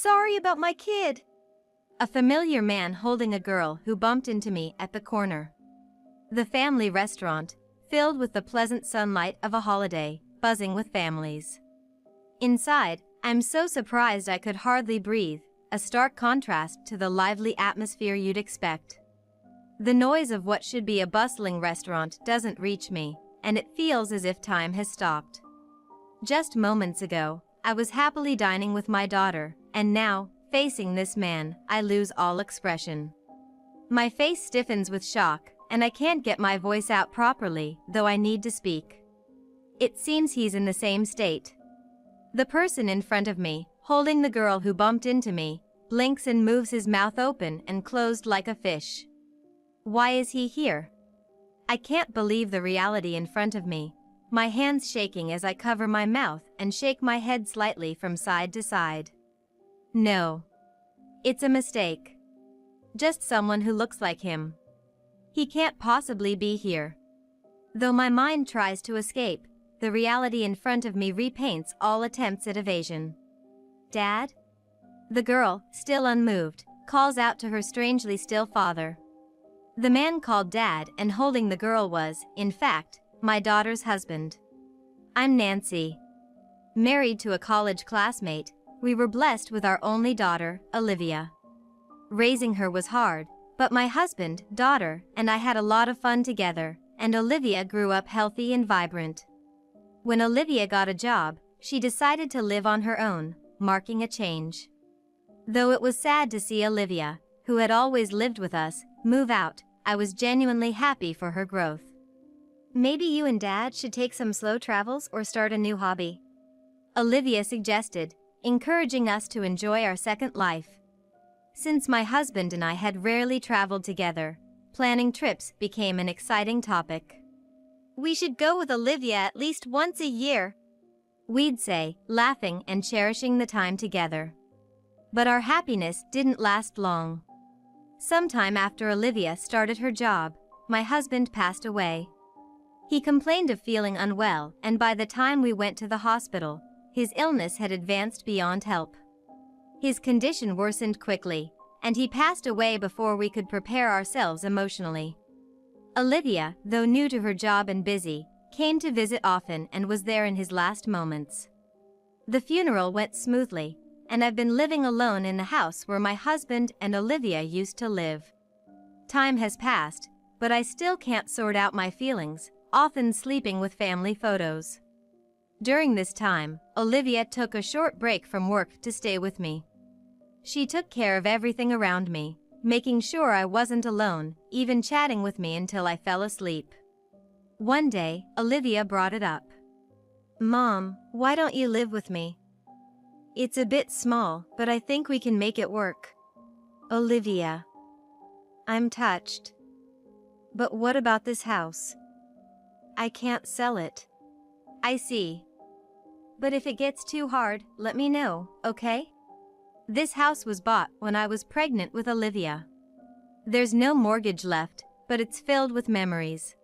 Sorry about my kid. A familiar man holding a girl who bumped into me at the corner. The family restaurant, filled with the pleasant sunlight of a holiday, buzzing with families. Inside, I'm so surprised I could hardly breathe, a stark contrast to the lively atmosphere you'd expect. The noise of what should be a bustling restaurant doesn't reach me, and it feels as if time has stopped. Just moments ago, I was happily dining with my daughter, and now, facing this man, I lose all expression. My face stiffens with shock, and I can't get my voice out properly, though I need to speak. It seems he's in the same state. The person in front of me, holding the girl who bumped into me, blinks and moves his mouth open and closed like a fish. Why is he here? I can't believe the reality in front of me, my hands shaking as I cover my mouth and shake my head slightly from side to side. No. It's a mistake. Just someone who looks like him. He can't possibly be here. Though my mind tries to escape, the reality in front of me repaints all attempts at evasion. Dad? The girl, still unmoved, calls out to her strangely still father. The man called Dad and holding the girl was, in fact, my daughter's husband. I'm Nancy. Married to a college classmate, we were blessed with our only daughter, Olivia. Raising her was hard, but my husband, daughter, and I had a lot of fun together, and Olivia grew up healthy and vibrant. When Olivia got a job, she decided to live on her own, marking a change. Though it was sad to see Olivia, who had always lived with us, move out, I was genuinely happy for her growth. Maybe you and Dad should take some slow travels or start a new hobby, Olivia suggested, encouraging us to enjoy our second life. Since my husband and I had rarely traveled together, planning trips became an exciting topic. We should go with Olivia at least once a year, we'd say, laughing and cherishing the time together. But our happiness didn't last long. Sometime after Olivia started her job, my husband passed away. He complained of feeling unwell, and by the time we went to the hospital, his illness had advanced beyond help. His condition worsened quickly, and he passed away before we could prepare ourselves emotionally. Olivia, though new to her job and busy, came to visit often and was there in his last moments. The funeral went smoothly, and I've been living alone in the house where my husband and Olivia used to live. Time has passed, but I still can't sort out my feelings, often sleeping with family photos. During this time, Olivia took a short break from work to stay with me. She took care of everything around me, making sure I wasn't alone, even chatting with me until I fell asleep. One day, Olivia brought it up. "Mom, why don't you live with me? It's a bit small, but I think we can make it work." Olivia. I'm touched. But what about this house? I can't sell it. I see. But if it gets too hard, let me know, okay? This house was bought when I was pregnant with Olivia. There's no mortgage left, but it's filled with memories.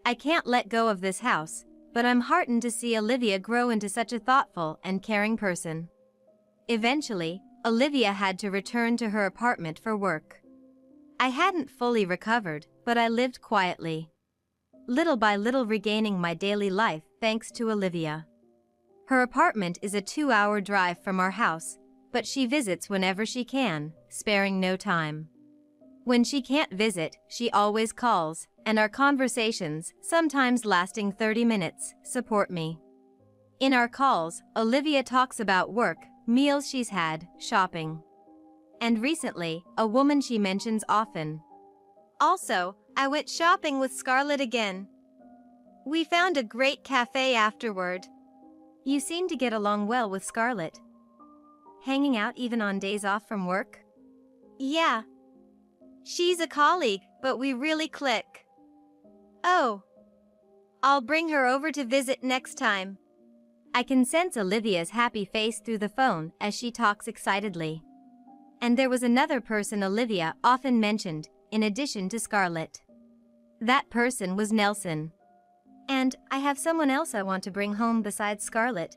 I can't let go of this house, but I'm heartened to see Olivia grow into such a thoughtful and caring person. Eventually, Olivia had to return to her apartment for work. I hadn't fully recovered, but I lived quietly, little by little regaining my daily life thanks to Olivia. Her apartment is a 2-hour drive from our house, but she visits whenever she can, sparing no time. When she can't visit, she always calls, and our conversations, sometimes lasting 30 minutes, support me. In our calls, Olivia talks about work, meals she's had, shopping. And recently, a woman she mentions often. Also, I went shopping with Scarlett again. We found a great cafe afterward. You seem to get along well with Scarlett. Hanging out even on days off from work? Yeah. She's a colleague, but we really click. Oh. I'll bring her over to visit next time. I can sense Olivia's happy face through the phone as she talks excitedly. And there was another person Olivia often mentioned, in addition to Scarlett. That person was Nelson. And I have someone else I want to bring home besides Scarlett,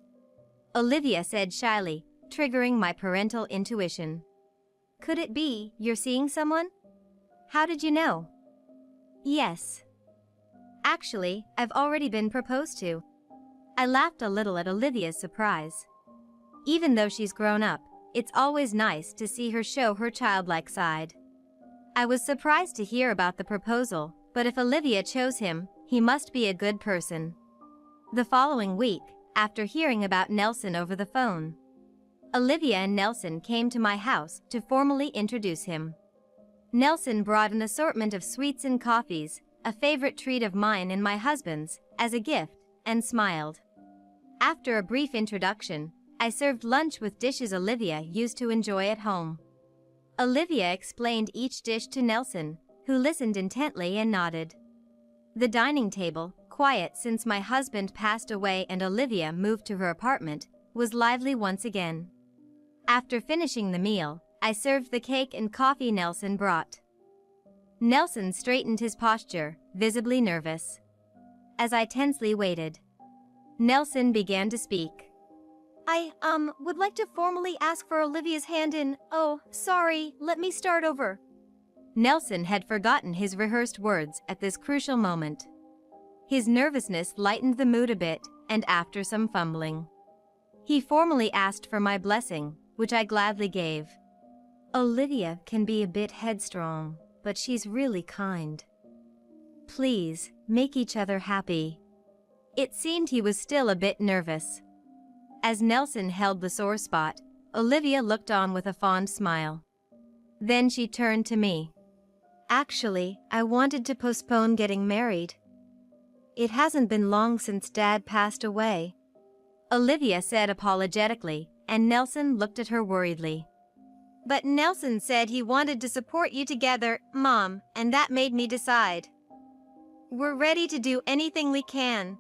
Olivia said shyly, triggering my parental intuition. Could it be you're seeing someone? How did you know? Yes. Actually, I've already been proposed to. I laughed a little at Olivia's surprise. Even though she's grown up, it's always nice to see her show her childlike side. I was surprised to hear about the proposal, but if Olivia chose him, he must be a good person. The following week, after hearing about Nelson over the phone, Olivia and Nelson came to my house to formally introduce him. Nelson brought an assortment of sweets and coffees, a favorite treat of mine and my husband's, as a gift, and smiled. After a brief introduction, I served lunch with dishes Olivia used to enjoy at home. Olivia explained each dish to Nelson, who listened intently and nodded. The dining table, quiet since my husband passed away and Olivia moved to her apartment, was lively once again. After finishing the meal, I served the cake and coffee Nelson brought. Nelson straightened his posture, visibly nervous. As I tensely waited, Nelson began to speak. I would like to formally ask for Olivia's hand in, oh, sorry, let me start over. Nelson had forgotten his rehearsed words at this crucial moment. His nervousness lightened the mood a bit, and after some fumbling, he formally asked for my blessing, which I gladly gave. Olivia can be a bit headstrong, but she's really kind. Please, make each other happy. It seemed he was still a bit nervous. As Nelson held the sore spot, Olivia looked on with a fond smile. Then she turned to me. Actually, I wanted to postpone getting married. It hasn't been long since Dad passed away, Olivia said apologetically, and Nelson looked at her worriedly. But Nelson said he wanted to support you together, Mom, and that made me decide. We're ready to do anything we can.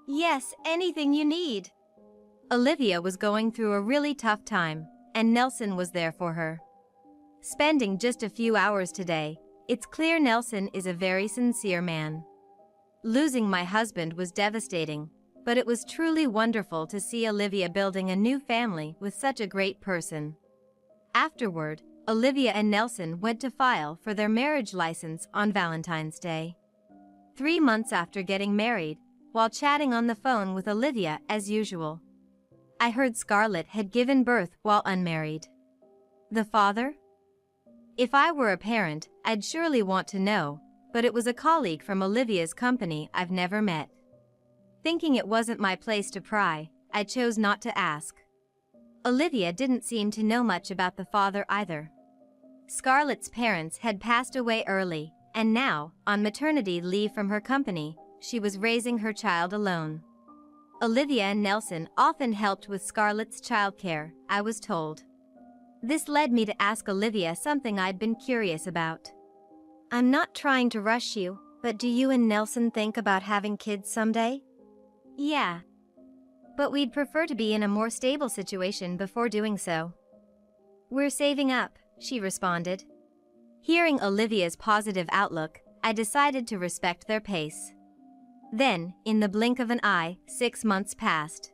Yes, anything you need. Olivia was going through a really tough time, and Nelson was there for her. Spending just a few hours today, it's clear Nelson is a very sincere man. Losing my husband was devastating, but it was truly wonderful to see Olivia building a new family with such a great person. Afterward, Olivia and Nelson went to file for their marriage license on Valentine's Day. 3 months after getting married, while chatting on the phone with Olivia as usual, I heard Scarlett had given birth while unmarried. The father? If I were a parent, I'd surely want to know, but it was a colleague from Olivia's company I've never met. Thinking it wasn't my place to pry, I chose not to ask. Olivia didn't seem to know much about the father either. Scarlett's parents had passed away early, and now, on maternity leave from her company, she was raising her child alone. Olivia and Nelson often helped with Scarlett's childcare, I was told. This led me to ask Olivia something I'd been curious about. I'm not trying to rush you, but do you and Nelson think about having kids someday? Yeah. But we'd prefer to be in a more stable situation before doing so. We're saving up, she responded. Hearing Olivia's positive outlook, I decided to respect their pace. Then, in the blink of an eye, 6 months passed.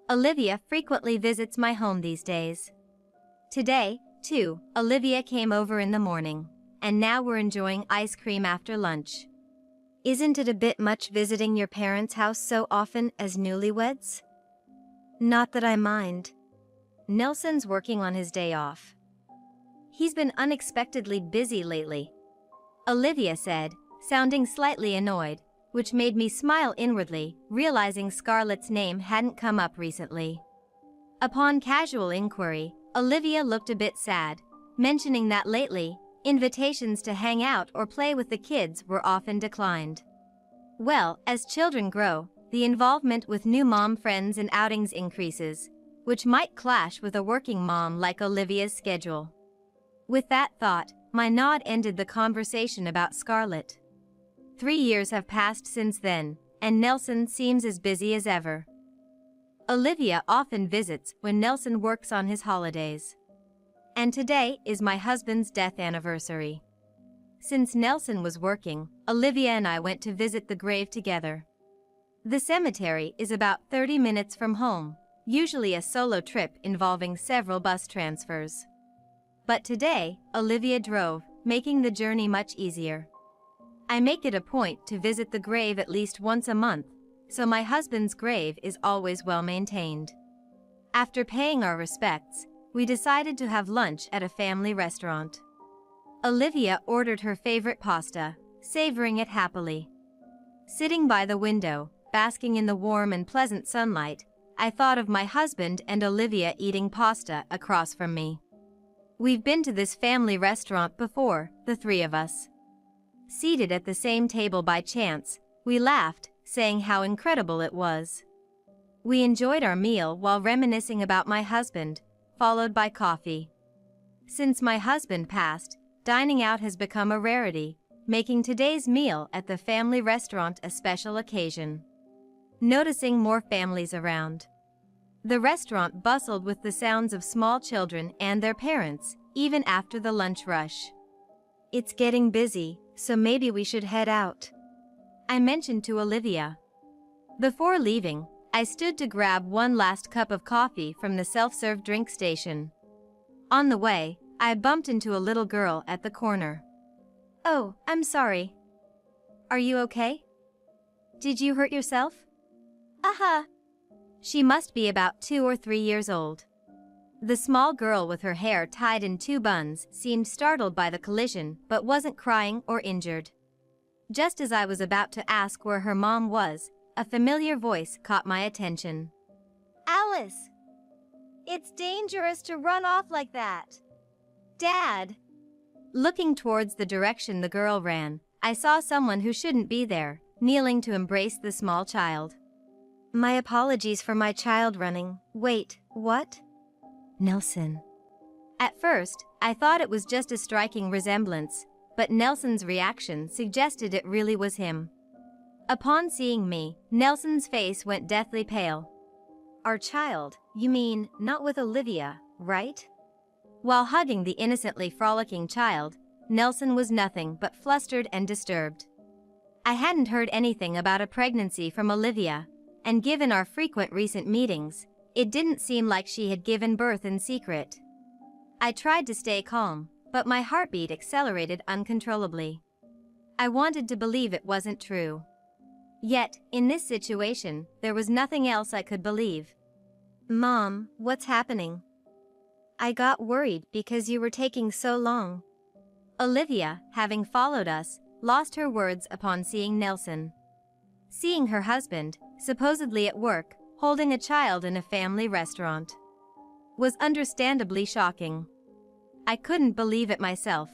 Olivia frequently visits my home these days. Today, too, Olivia came over in the morning, and now we're enjoying ice cream after lunch. Isn't it a bit much visiting your parents' house so often as newlyweds? Not that I mind. Nelson's working on his day off. He's been unexpectedly busy lately, Olivia said, sounding slightly annoyed, which made me smile inwardly, realizing Scarlett's name hadn't come up recently. Upon casual inquiry, Olivia looked a bit sad, mentioning that lately, invitations to hang out or play with the kids were often declined. Well, as children grow, the involvement with new mom friends and outings increases, which might clash with a working mom like Olivia's schedule. With that thought, my nod ended the conversation about Scarlett. 3 years have passed since then, and Nelson seems as busy as ever. Olivia often visits when Nelson works on his holidays. And today is my husband's death anniversary. Since Nelson was working, Olivia and I went to visit the grave together. The cemetery is about 30 minutes from home, usually a solo trip involving several bus transfers. But today, Olivia drove, making the journey much easier. I make it a point to visit the grave at least once a month, so my husband's grave is always well maintained. After paying our respects, we decided to have lunch at a family restaurant. Olivia ordered her favorite pasta, savoring it happily. Sitting by the window, basking in the warm and pleasant sunlight, I thought of my husband and Olivia eating pasta across from me. We've been to this family restaurant before, the three of us. Seated at the same table by chance, we laughed, saying how incredible it was. We enjoyed our meal while reminiscing about my husband, followed by coffee. Since my husband passed, dining out has become a rarity, making today's meal at the family restaurant a special occasion. Noticing more families around. The restaurant bustled with the sounds of small children and their parents, even after the lunch rush. It's getting busy, so maybe we should head out, I mentioned to Olivia. Before leaving, I stood to grab one last cup of coffee from the self-serve drink station. On the way, I bumped into a little girl at the corner. "Oh, I'm sorry. Are you okay? Did you hurt yourself?" She must be about 2 or 3 years old. The small girl with her hair tied in 2 buns seemed startled by the collision but wasn't crying or injured. Just as I was about to ask where her mom was, a familiar voice caught my attention. "Alice! It's dangerous to run off like that. Dad!" Looking towards the direction the girl ran, I saw someone who shouldn't be there, kneeling to embrace the small child. "My apologies for my child running. Wait, what?" "Nelson." At first, I thought it was just a striking resemblance, but Nelson's reaction suggested it really was him. Upon seeing me, Nelson's face went deathly pale. "Our child, you mean, not with Olivia, right?" While hugging the innocently frolicking child, Nelson was nothing but flustered and disturbed. I hadn't heard anything about a pregnancy from Olivia, and given our frequent recent meetings, it didn't seem like she had given birth in secret. I tried to stay calm, but my heartbeat accelerated uncontrollably. I wanted to believe it wasn't true. Yet, in this situation, there was nothing else I could believe. "Mom, what's happening? I got worried because you were taking so long." Olivia, having followed us, lost her words upon seeing Nelson. Seeing her husband, supposedly at work, holding a child in a family restaurant, was understandably shocking. I couldn't believe it myself.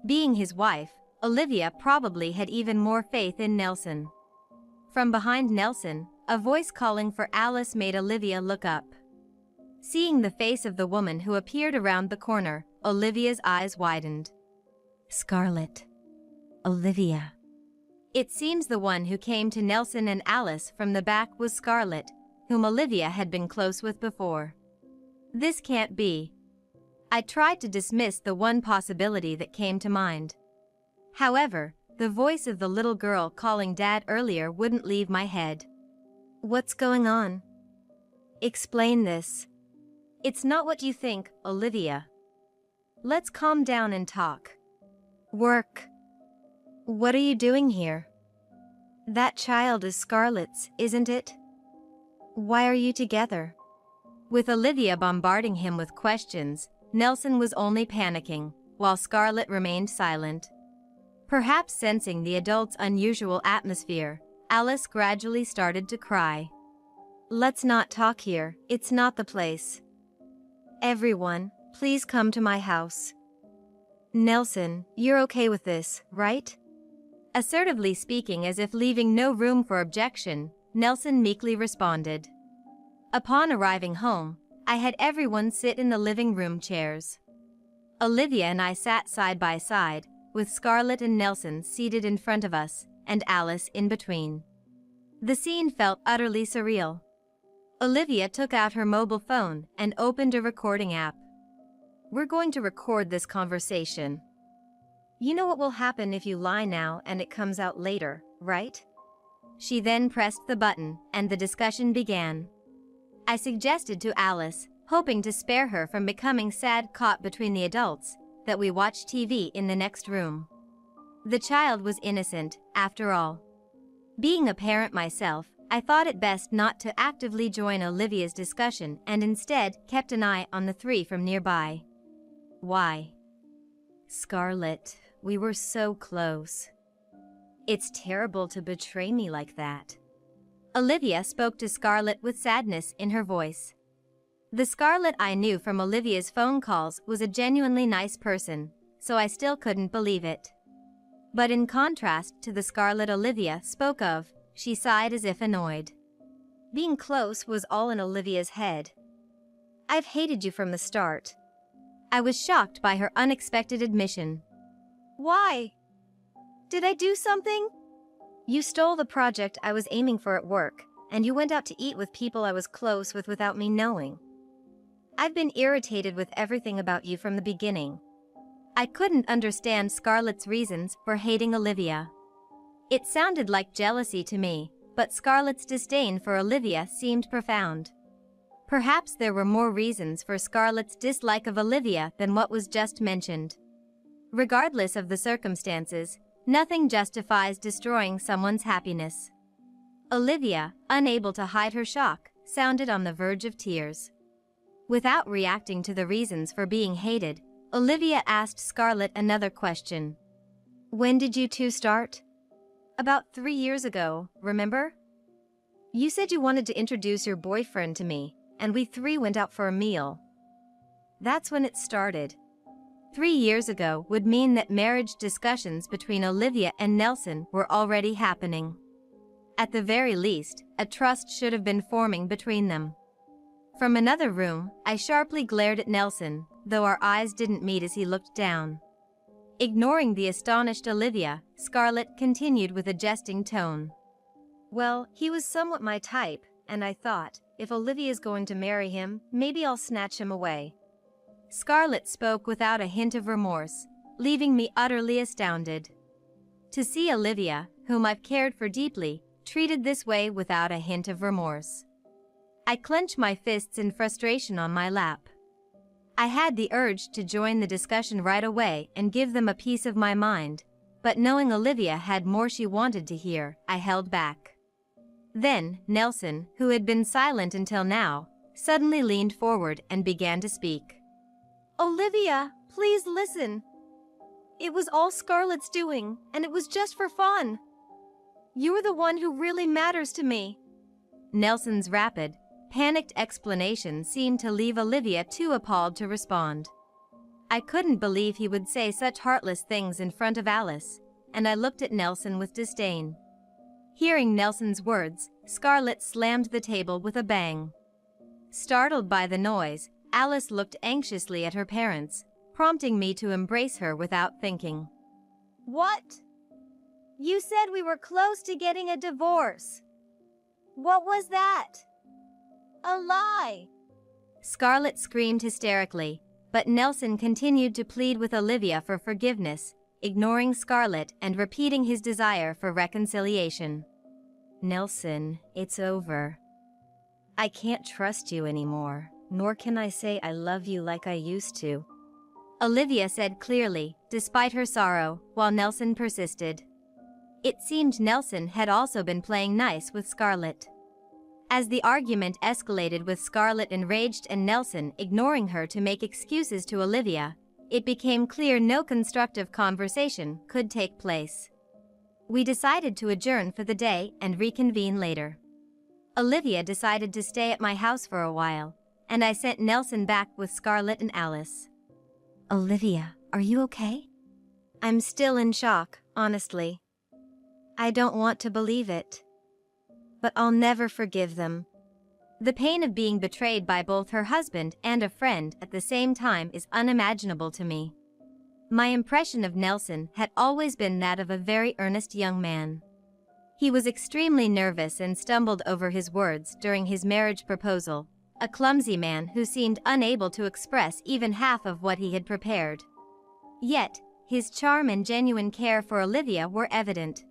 Being his wife, Olivia probably had even more faith in Nelson. From behind Nelson, a voice calling for Alice made Olivia look up. Seeing the face of the woman who appeared around the corner, Olivia's eyes widened. "Scarlett. Olivia." It seems the one who came to Nelson and Alice from the back was Scarlett, whom Olivia had been close with before. This can't be. I tried to dismiss the one possibility that came to mind. However, the voice of the little girl calling Dad earlier wouldn't leave my head. "What's going on? Explain this." "It's not what you think, Olivia. Let's calm down and talk." "Work. What are you doing here? That child is Scarlett's, isn't it? Why are you together?" With Olivia bombarding him with questions, Nelson was only panicking, while Scarlett remained silent. Perhaps sensing the adult's unusual atmosphere, Alice gradually started to cry. "Let's not talk here, it's not the place. Everyone, please come to my house." "Nelson, you're okay with this, right?" Assertively speaking as if leaving no room for objection, Nelson meekly responded. Upon arriving home, I had everyone sit in the living room chairs. Olivia and I sat side by side, with Scarlett and Nelson seated in front of us, and Alice in between. The scene felt utterly surreal. Olivia took out her mobile phone and opened a recording app. "We're going to record this conversation. You know what will happen if you lie now and it comes out later, right?" She then pressed the button, and the discussion began. I suggested to Alice, hoping to spare her from becoming sad caught between the adults, that we watch TV in the next room. The child was innocent, after all. Being a parent myself, I thought it best not to actively join Olivia's discussion and instead kept an eye on the three from nearby. Why? Scarlett, we were so close. It's terrible to betray me like that. Olivia spoke to Scarlett with sadness in her voice. The Scarlett I knew from Olivia's phone calls was a genuinely nice person, so I still couldn't believe it. But in contrast to the Scarlett Olivia spoke of, she sighed as if annoyed. Being close was all in Olivia's head. I've hated you from the start. I was shocked by her unexpected admission. Why? Did I do something? You stole the project I was aiming for at work, and you went out to eat with people I was close with without me knowing. I've been irritated with everything about you from the beginning. I couldn't understand Scarlett's reasons for hating Olivia. It sounded like jealousy to me, but Scarlett's disdain for Olivia seemed profound. Perhaps there were more reasons for Scarlett's dislike of Olivia than what was just mentioned. Regardless of the circumstances, nothing justifies destroying someone's happiness. Olivia, unable to hide her shock, sounded on the verge of tears. Without reacting to the reasons for being hated, Olivia asked Scarlett another question. When did you two start? About 3 years ago, remember? You said you wanted to introduce your boyfriend to me, and we three went out for a meal. That's when it started. 3 years ago would mean that marriage discussions between Olivia and Nelson were already happening. At the very least, a trust should have been forming between them. From another room, I sharply glared at Nelson, though our eyes didn't meet as he looked down. Ignoring the astonished Olivia, Scarlett continued with a jesting tone. Well, he was somewhat my type, and I thought, if Olivia's going to marry him, maybe I'll snatch him away. Scarlett spoke without a hint of remorse, leaving me utterly astounded. To see Olivia, whom I've cared for deeply, treated this way without a hint of remorse. I clenched my fists in frustration on my lap. I had the urge to join the discussion right away and give them a piece of my mind, but knowing Olivia had more she wanted to hear, I held back. Then, Nelson, who had been silent until now, suddenly leaned forward and began to speak. Olivia, please listen. It was all Scarlett's doing, and it was just for fun. You're the one who really matters to me. Nelson's rapid, panicked explanation seemed to leave Olivia too appalled to respond. I couldn't believe he would say such heartless things in front of Alice, and I looked at Nelson with disdain. Hearing Nelson's words, Scarlett slammed the table with a bang. Startled by the noise, Alice looked anxiously at her parents, prompting me to embrace her without thinking. What? You said we were close to getting a divorce. What was that? A lie! Scarlett screamed hysterically, but Nelson continued to plead with Olivia for forgiveness, ignoring Scarlett and repeating his desire for reconciliation. Nelson, it's over. I can't trust you anymore, nor can I say I love you like I used to. Olivia said clearly, despite her sorrow, while Nelson persisted. It seemed Nelson had also been playing nice with Scarlett. As the argument escalated with Scarlett enraged and Nelson ignoring her to make excuses to Olivia, it became clear no constructive conversation could take place. We decided to adjourn for the day and reconvene later. Olivia decided to stay at my house for a while, and I sent Nelson back with Scarlett and Alice. Olivia, are you okay? I'm still in shock, honestly. I don't want to believe it. But I'll never forgive them. The pain of being betrayed by both her husband and a friend at the same time is unimaginable to me. My impression of Nelson had always been that of a very earnest young man. He was extremely nervous and stumbled over his words during his marriage proposal, a clumsy man who seemed unable to express even half of what he had prepared. Yet, his charm and genuine care for Olivia were evident.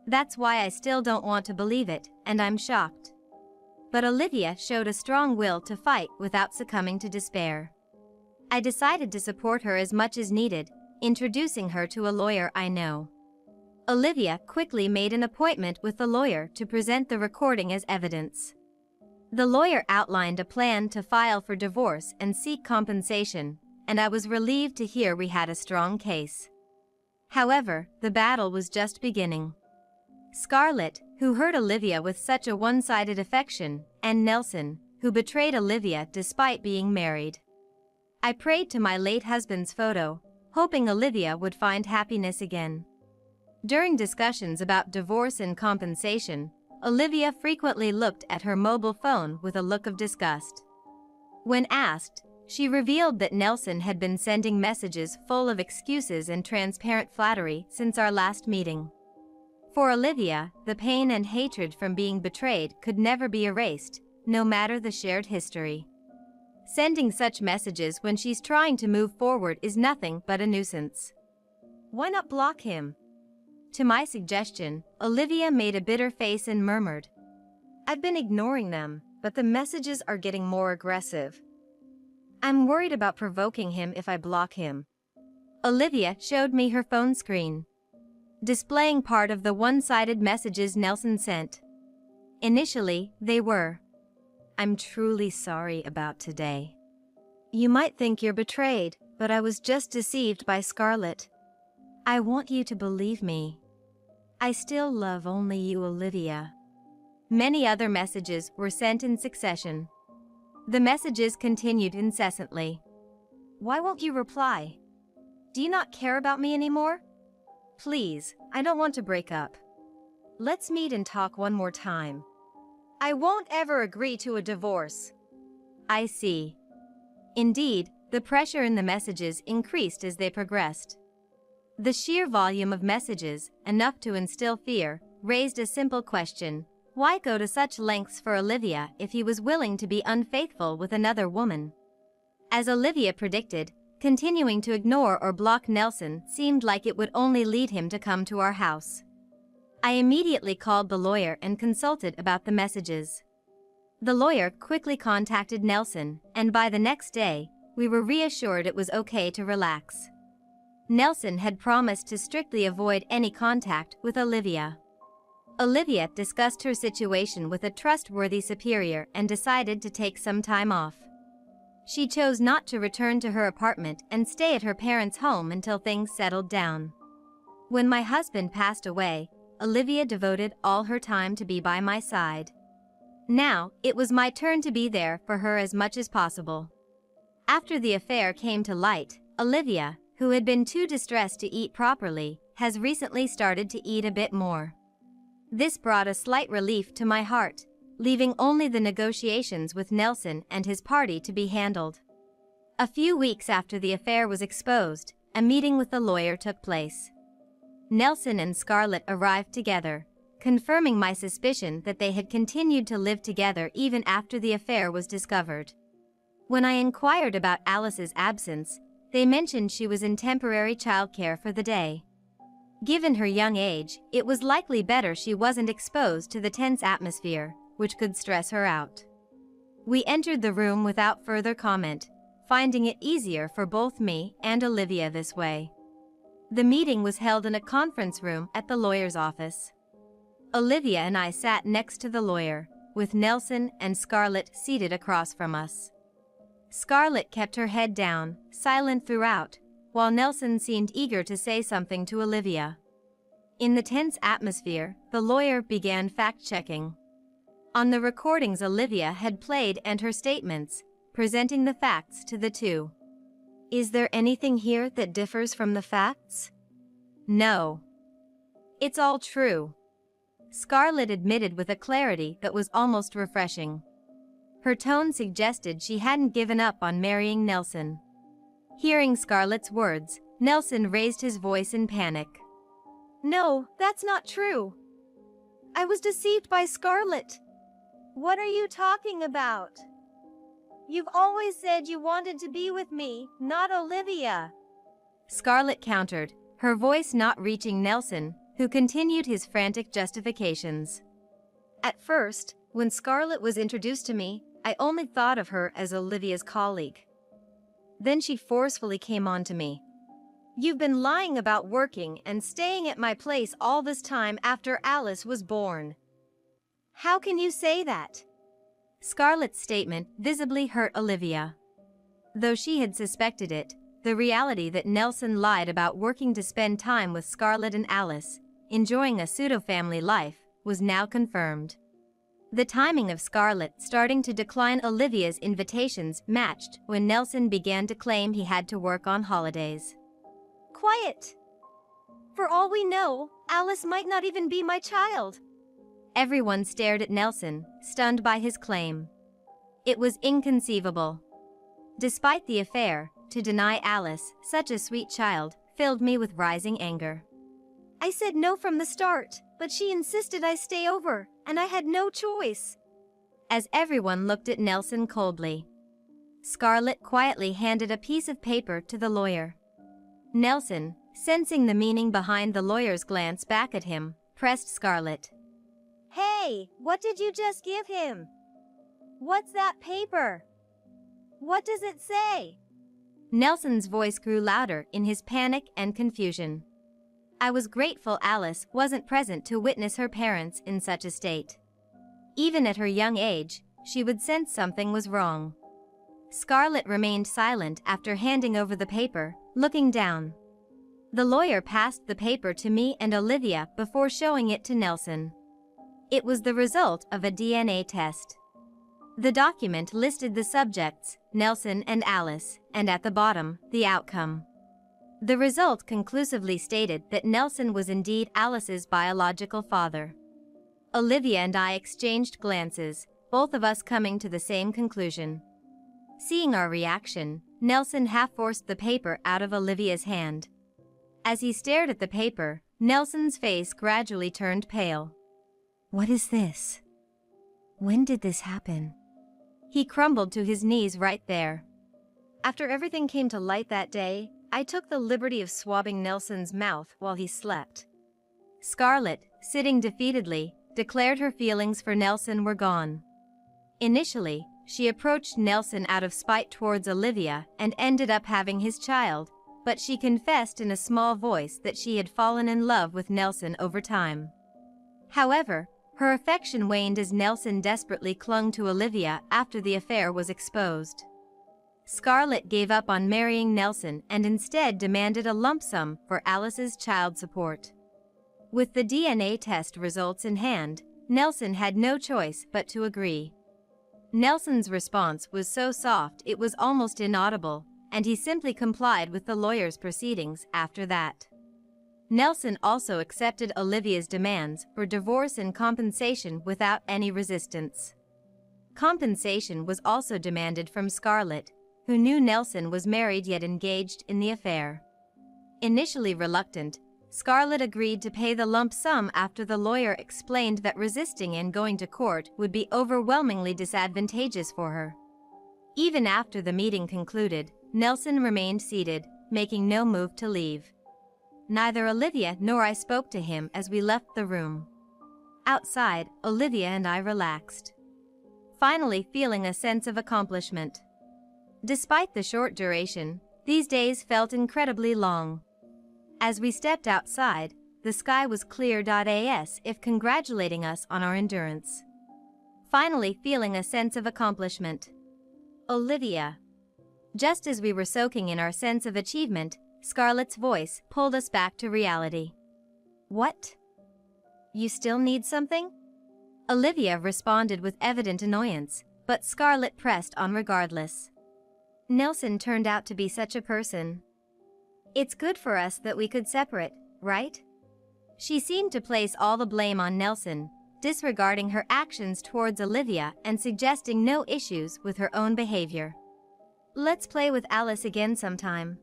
That's why I still don't want to believe it, and I'm shocked. but Olivia showed a strong will to fight without succumbing to despair. I decided to support her as much as needed, introducing her to a lawyer I know. Olivia quickly made an appointment with the lawyer to present the recording as evidence. The lawyer outlined a plan to file for divorce and seek compensation, and I was relieved to hear we had a strong case. However, the battle was just beginning. Scarlett, who hurt Olivia with such a one-sided affection, and Nelson, who betrayed Olivia despite being married. I prayed to my late husband's photo, hoping Olivia would find happiness again. During discussions about divorce and compensation, Olivia frequently looked at her mobile phone with a look of disgust. When asked, she revealed that Nelson had been sending messages full of excuses and transparent flattery since our last meeting. For Olivia, the pain and hatred from being betrayed could never be erased, no matter the shared history. Sending such messages when she's trying to move forward is nothing but a nuisance. Why not block him? To my suggestion, Olivia made a bitter face and murmured, "I've been ignoring them, but the messages are getting more aggressive. I'm worried about provoking him if I block him." Olivia showed me her phone screen, displaying part of the one-sided messages Nelson sent. Initially, they were, "I'm truly sorry about today. You might think you're betrayed, but I was just deceived by Scarlett. I want you to believe me. I still love only you, Olivia." Many other messages were sent in succession. The messages continued incessantly. "Why won't you reply? Do you not care about me anymore? Please, I don't want to break up. Let's meet and talk one more time. I won't ever agree to a divorce." I see. Indeed, the pressure in the messages increased as they progressed. The sheer volume of messages, enough to instill fear, raised a simple question: why go to such lengths for Olivia if he was willing to be unfaithful with another woman? As Olivia predicted, continuing to ignore or block Nelson seemed like it would only lead him to come to our house. I immediately called the lawyer and consulted about the messages. The lawyer quickly contacted Nelson, and by the next day, we were reassured it was okay to relax. Nelson had promised to strictly avoid any contact with Olivia. Olivia discussed her situation with a trustworthy superior and decided to take some time off. She chose not to return to her apartment and stay at her parents' home until things settled down. When my husband passed away, Olivia devoted all her time to be by my side. Now, it was my turn to be there for her as much as possible. After the affair came to light, Olivia, who had been too distressed to eat properly, has recently started to eat a bit more. This brought a slight relief to my heart, leaving only the negotiations with Nelson and his party to be handled. A few weeks after the affair was exposed, a meeting with the lawyer took place. Nelson and Scarlett arrived together, confirming my suspicion that they had continued to live together even after the affair was discovered. When I inquired about Alice's absence, they mentioned she was in temporary childcare for the day. Given her young age, it was likely better she wasn't exposed to the tense atmosphere, which could stress her out. We entered the room without further comment, finding it easier for both me and Olivia this way. The meeting was held in a conference room at the lawyer's office. Olivia and I sat next to the lawyer, with Nelson and Scarlett seated across from us. Scarlett kept her head down, silent throughout, while Nelson seemed eager to say something to Olivia. In the tense atmosphere, the lawyer began fact-checking. On the recordings Olivia had played and her statements, presenting the facts to the two. "Is there anything here that differs from the facts?" "No. It's all true," Scarlett admitted with a clarity that was almost refreshing. Her tone suggested she hadn't given up on marrying Nelson. Hearing Scarlett's words, Nelson raised his voice in panic. "No, that's not true. I was deceived by Scarlett." "What are you talking about? You've always said you wanted to be with me, not Olivia," Scarlett countered, her voice not reaching Nelson, who continued his frantic justifications. "At first, When Scarlett was introduced to me, I only thought of her as Olivia's colleague. Then she forcefully came on to me. "You've been lying about working and staying at my place all this time after Alice was born. How can you say that?" Scarlett's statement visibly hurt Olivia. Though she had suspected it, the reality that Nelson lied about working to spend time with Scarlett and Alice, enjoying a pseudo-family life, was now confirmed. The timing of Scarlett starting to decline Olivia's invitations matched when Nelson began to claim he had to work on holidays. "Quiet! For all we know, Alice might not even be my child." Everyone stared at Nelson, stunned by his claim. It was inconceivable. Despite the affair, to deny Alice, such a sweet child, filled me with rising anger. "I said no from the start, but she insisted I stay over, and I had no choice." As everyone looked at Nelson coldly, Scarlett quietly handed a piece of paper to the lawyer. Nelson, sensing the meaning behind the lawyer's glance back at him, pressed Scarlett. "Hey, what did you just give him? What's that paper? What does it say?" Nelson's voice grew louder in his panic and confusion. I was grateful Alice wasn't present to witness her parents in such a state. Even at her young age, she would sense something was wrong. Scarlett remained silent after handing over the paper, looking down. The lawyer passed the paper to me and Olivia before showing it to Nelson. It was the result of a DNA test. The document listed the subjects, Nelson and Alice, and at the bottom, the outcome. The result conclusively stated that Nelson was indeed Alice's biological father. Olivia and I exchanged glances, both of us coming to the same conclusion. Seeing our reaction, Nelson half forced the paper out of Olivia's hand. As he stared at the paper, Nelson's face gradually turned pale. "What is this? When did this happen?" He crumbled to his knees right there. After everything came to light that day, I took the liberty of swabbing Nelson's mouth while he slept. Scarlett, sitting defeatedly, declared her feelings for Nelson were gone. Initially, she approached Nelson out of spite towards Olivia and ended up having his child, but she confessed in a small voice that she had fallen in love with Nelson over time. However, her affection waned as Nelson desperately clung to Olivia after the affair was exposed. Scarlett gave up on marrying Nelson and instead demanded a lump sum for Alice's child support. With the DNA test results in hand, Nelson had no choice but to agree. Nelson's response was so soft it was almost inaudible, and he simply complied with the lawyer's proceedings after that. Nelson also accepted Olivia's demands for divorce and compensation without any resistance. Compensation was also demanded from Scarlett, who knew Nelson was married yet engaged in the affair. Initially reluctant, Scarlett agreed to pay the lump sum after the lawyer explained that resisting and going to court would be overwhelmingly disadvantageous for her. Even after the meeting concluded, Nelson remained seated, making no move to leave. Neither Olivia nor I spoke to him as we left the room. Outside, Olivia and I relaxed, finally feeling a sense of accomplishment. Despite the short duration, these days felt incredibly long. As we stepped outside, the sky was clear as if congratulating us on our endurance. Finally feeling a sense of accomplishment. Olivia. Just as we were soaking in our sense of achievement, Scarlett's voice pulled us back to reality. "What? You still need something?" Olivia responded with evident annoyance, but Scarlett pressed on regardless. "Nelson turned out to be such a person. It's good for us that we could separate, right?" She seemed to place all the blame on Nelson, disregarding her actions towards Olivia and suggesting no issues with her own behavior. "Let's play with Alice again sometime."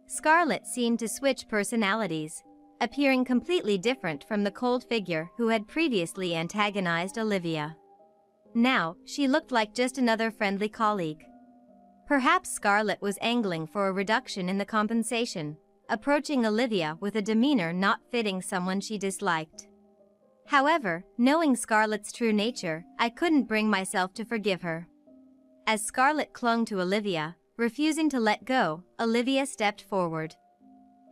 Scarlett seemed to switch personalities, appearing completely different from the cold figure who had previously antagonized Olivia. Now, she looked like just another friendly colleague. Perhaps Scarlett was angling for a reduction in the compensation, approaching Olivia with a demeanor not fitting someone she disliked. However, knowing Scarlett's true nature, I couldn't bring myself to forgive her. As Scarlett clung to Olivia, refusing to let go, Olivia stepped forward.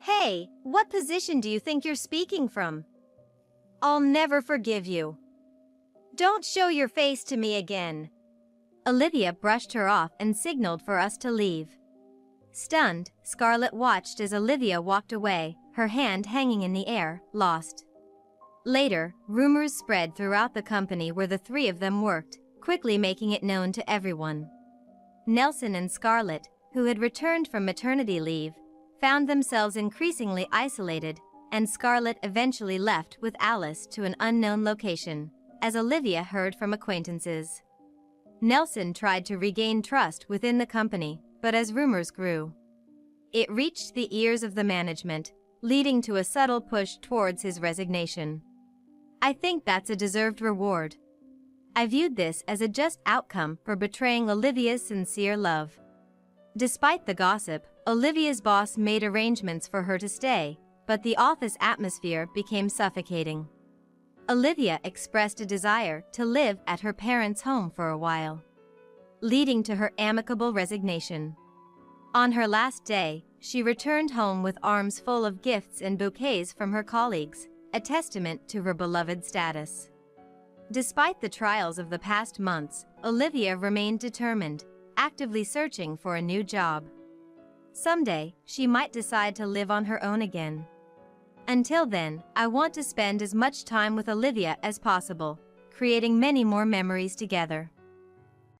"Hey, what position do you think you're speaking from? I'll never forgive you. Don't show your face to me again." Olivia brushed her off and signaled for us to leave. Stunned, Scarlett watched as Olivia walked away, her hand hanging in the air, lost. Later, rumors spread throughout the company where the three of them worked, quickly making it known to everyone. Nelson and Scarlett, who had returned from maternity leave, found themselves increasingly isolated, and Scarlett eventually left with Alice to an unknown location, as Olivia heard from acquaintances. Nelson tried to regain trust within the company, but as rumors grew, it reached the ears of the management, leading to a subtle push towards his resignation. I think that's a deserved reward. I viewed this as a just outcome for betraying Olivia's sincere love. Despite the gossip, Olivia's boss made arrangements for her to stay, but the office atmosphere became suffocating. Olivia expressed a desire to live at her parents' home for a while, leading to her amicable resignation. On her last day, she returned home with arms full of gifts and bouquets from her colleagues, a testament to her beloved status. Despite the trials of the past months, Olivia remained determined, actively searching for a new job. Someday, she might decide to live on her own again. Until then, I want to spend as much time with Olivia as possible, creating many more memories together.